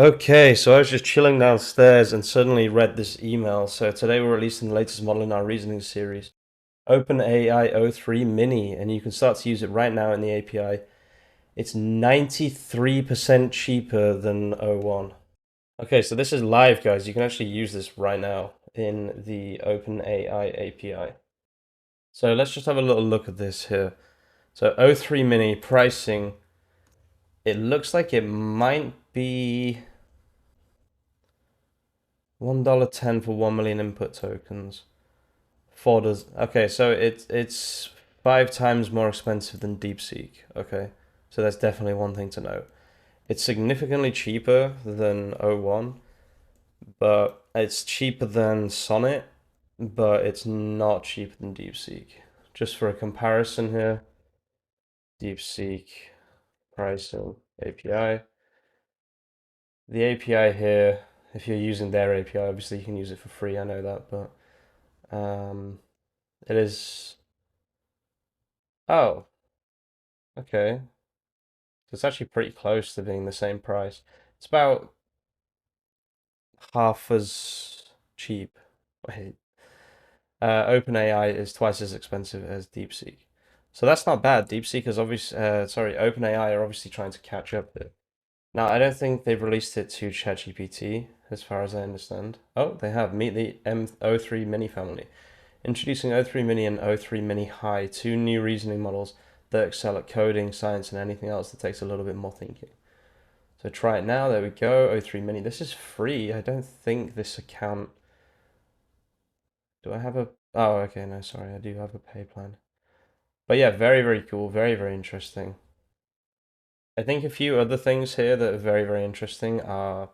Okay, so I was just chilling downstairs and suddenly read this email. So today we're releasing the latest model in our reasoning series, OpenAI o3-Mini, and you can start to use it right now in the API. It's 93% cheaper than o1. Okay, so this is live, guys. You can actually use this right now in the OpenAI API. So let's just have a little look at this here. So o3-Mini pricing, it looks like it might be $1.10 for 1 million input tokens. Four does okay, so it's 5 times more expensive than DeepSeek. Okay, so that's definitely one thing to note. It's significantly cheaper than o1, but it's cheaper than Sonnet, but it's not cheaper than DeepSeek. Just for a comparison here, DeepSeek pricing API. The API here, if you're using their API, obviously you can use it for free. I know that, but it is. Oh, okay. So it's actually pretty close to being the same price. It's about half as cheap. Wait, OpenAI is twice as expensive as DeepSeek. So that's not bad. DeepSeek is obviously, sorry, OpenAI are obviously trying to catch up here. Now, I don't think they've released it to ChatGPT, as far as I understand. Oh, they have. Meet the o3-Mini family. Introducing o3-Mini and o3-Mini High, two new reasoning models that excel at coding, science, and anything else that takes a little bit more thinking. So try it now. There we go. o3-Mini. This is free. I don't think this account. Do I have a? Oh, okay. No, sorry. I do have a pay plan. But yeah, very, very cool. Very, very interesting. I think a few other things here that are very, very interesting are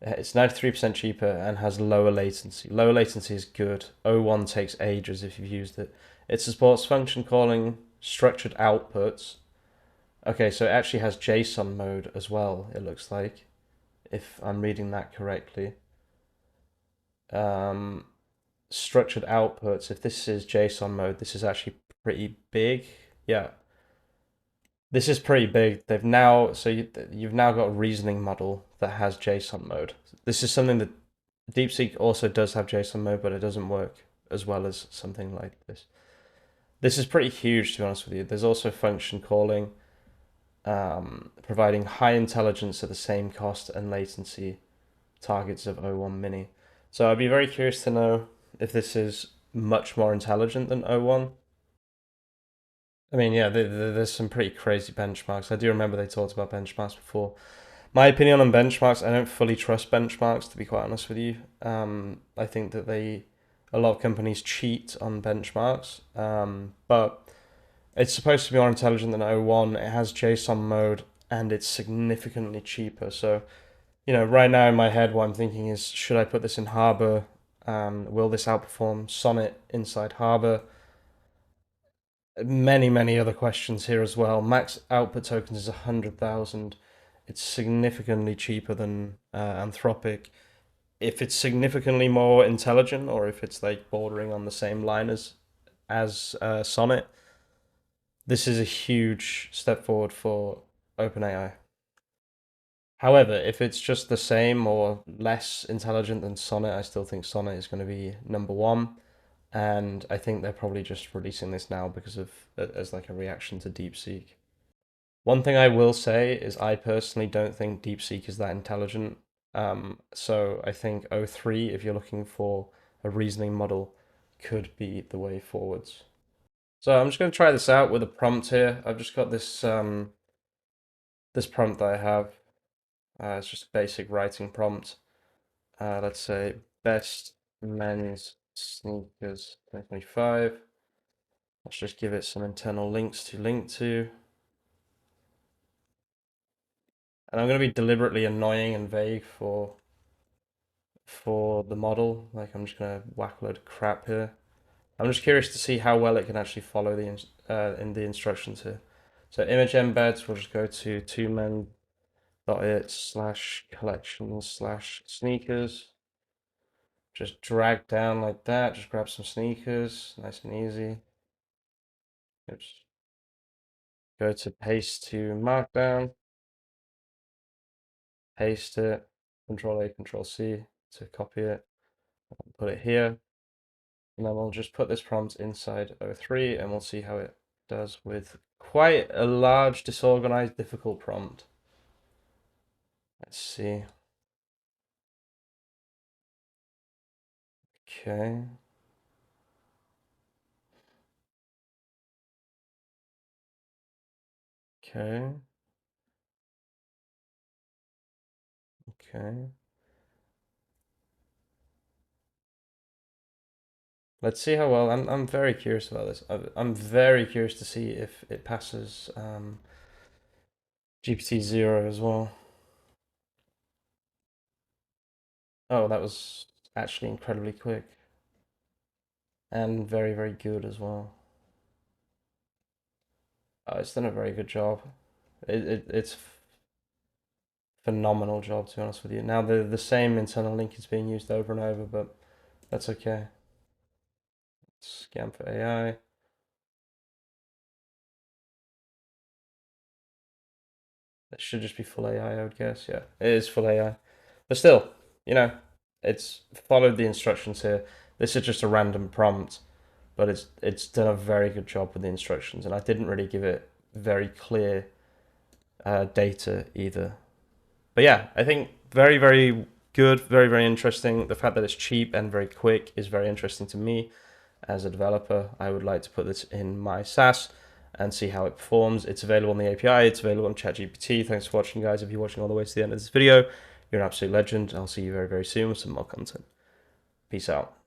it's 93% cheaper and has lower latency. Lower latency is good. o1 takes ages if you've used it. It supports function calling, structured outputs. Okay, so it actually has JSON mode as well, it looks like, if I'm reading that correctly. Um, Structured outputs, if this is JSON mode, this is actually pretty big. Yeah, this is pretty big. They've now, so you've now got a reasoning model that has JSON mode. This is something that DeepSeek also does have JSON mode, but it doesn't work as well as something like this. This is pretty huge, to be honest with you. There's also function calling, providing high intelligence at the same cost and latency targets of o1-Mini. So I'd be very curious to know if this is much more intelligent than o1. I mean, yeah, there's some pretty crazy benchmarks. I do remember they talked about benchmarks before. My opinion on benchmarks, I don't fully trust benchmarks, to be quite honest with you. I think that a lot of companies cheat on benchmarks, but it's supposed to be more intelligent than o1. It has JSON mode and it's significantly cheaper. So, right now in my head, what I'm thinking is, should I put this in Harbor? Will this outperform Sonnet inside Harbor? Many, many other questions here as well. Max output tokens is 100,000. It's significantly cheaper than Anthropic. If it's significantly more intelligent, or if it's like bordering on the same line as Sonnet, this is a huge step forward for OpenAI. However, if it's just the same or less intelligent than Sonnet, I still think Sonnet is going to be number one. And I think they're probably just releasing this now because of as like a reaction to DeepSeek. One thing I will say is I personally don't think DeepSeek is that intelligent. So I think o3, if you're looking for a reasoning model, could be the way forwards. So I'm just going to try this out with a prompt here. I've just got this prompt that I have. It's just a basic writing prompt. Let's say best men's sneakers 2025. Let's just give it some internal links to link to. And I'm going to be deliberately annoying and vague for the model. Like I'm just going to whack a load of crap here. I'm just curious to see how well it can actually follow in the instructions here. So image embeds, we'll just go to 2men.it/collections/sneakers. Just drag down like that. Just grab some sneakers, nice and easy. Oops. Go to paste to markdown. paste it, Control A, Control C to copy it, put it here. And then we'll just put this prompt inside O3 and we'll see how it does with quite a large, disorganized, difficult prompt. Let's see. Okay. Okay. Okay. Let's see how well. I'm very curious about this. I'm very curious to see if it passes GPT-0 as well. Oh, that was actually incredibly quick and very, very good as well. Oh, it's done a very good job. It's phenomenal job, to be honest with you. Now the same internal link is being used over and over, but that's okay. Scan for AI. It should just be full AI, I would guess. Yeah, it is full AI. But still, you know, it's followed the instructions here. This is just a random prompt, but it's done a very good job with the instructions, and I didn't really give it very clear data either. But yeah, I think very, very good, very, very interesting. The fact that it's cheap and very quick is very interesting to me as a developer. I would like to put this in my SaaS and see how it performs. It's available on the API. It's available on ChatGPT. Thanks for watching, guys. If you're watching all the way to the end of this video, you're an absolute legend. I'll see you very, very soon with some more content. Peace out.